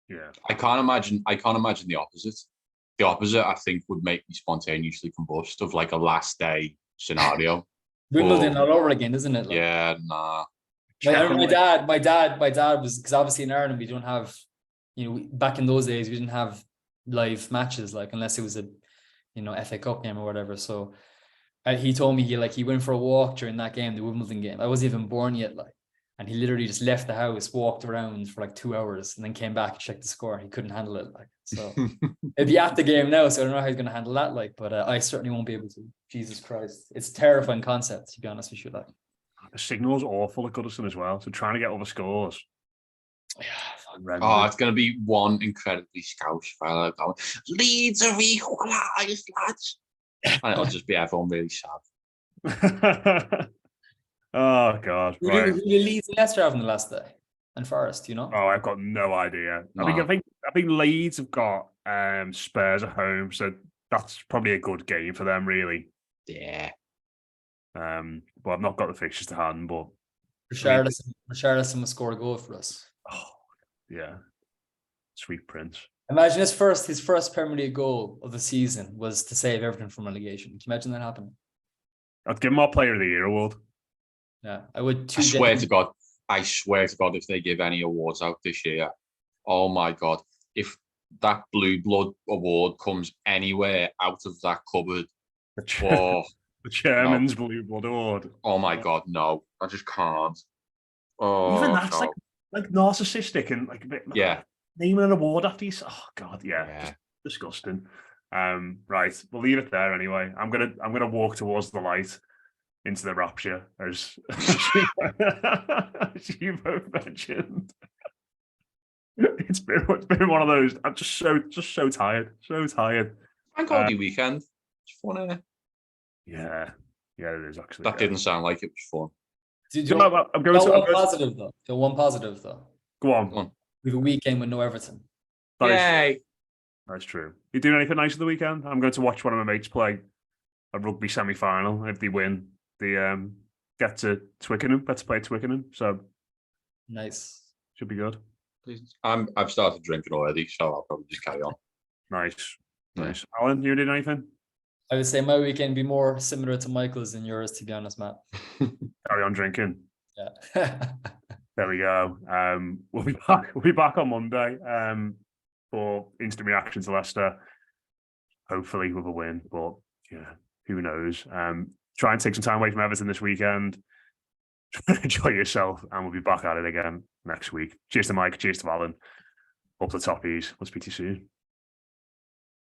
C: Yeah, I can't imagine the opposite. The opposite, I think, would make me spontaneously combust, of like a last day scenario.
B: Wimbledon all over again, isn't it? Like,
C: yeah, nah.
B: My dad was, because obviously in Ireland we don't have, back in those days we didn't have live matches, like unless it was a, FA Cup game or whatever. So he told me he went for a walk during that game, the Wimbledon game. I wasn't even born yet, and he literally just left the house, walked around for 2 hours, and then came back and checked the score. He couldn't handle it, so it'd be at the game now. So I don't know how he's going to handle that, but I certainly won't be able to. Jesus Christ, it's a terrifying concept, to be honest with you.
A: The signal's awful at Goodison as well, so trying to get other scores.
C: Oh, it's going to be one incredibly Scouse fella going, Leeds are equalised, lads. And it'll just be everyone really sad.
A: Oh God!
B: Who
A: Right.
B: did Leeds and Leicester have in the last day? And Forest,
A: Oh, I've got no idea.
C: No.
A: I think Leeds have got Spurs at home, so that's probably a good game for them, really.
C: Yeah.
A: But I've not got the fixtures to hand. But
B: Richarlison will score a goal for us.
A: Oh, yeah, sweet prince.
B: Imagine his first Premier League goal of the season was to save Everton from relegation. Can you imagine that happening?
A: I'd give him our Player of the Year award.
B: Yeah, I would.
C: I swear to God, if they give any awards out this year, oh my God, if that Blue Blood award comes anywhere out of that cupboard,
A: the chairman's Blue Blood award.
C: Oh my God, no, I just can't. Oh,
A: even that's like narcissistic and a bit.
C: Yeah.
A: Naming an award after you. Oh God, yeah. Disgusting. Right, we'll leave it there anyway. I'm gonna walk towards the light into the rapture, as you both mentioned. It's been one of those. I'm just so tired.
C: Thank God the weekend. It's fun,
A: Yeah, it is actually.
C: That didn't sound like it was
B: fun. I'm going to one positive though. The one positive though.
A: Go on.
B: We have a weekend with no Everton.
C: Yay!
A: That's true. You doing anything nice at the weekend? I'm going to watch one of my mates play a rugby semi-final. If they win, they get to Twickenham. Get to play Twickenham. So
B: nice.
A: Should be good.
C: I've started drinking already, so I'll probably just carry on.
A: Nice. Alan, you did anything?
B: I would say my weekend be more similar to Michael's than yours, to be honest, Matt.
A: Carry on drinking.
B: Yeah.
A: There we go. We'll be back on Monday for instant reaction to Leicester. Hopefully with a win, but yeah, who knows? Try and take some time away from Everton this weekend. Enjoy yourself, and we'll be back at it again next week. Cheers to Mike. Cheers to Alan. Up the toppies. We'll speak to you soon.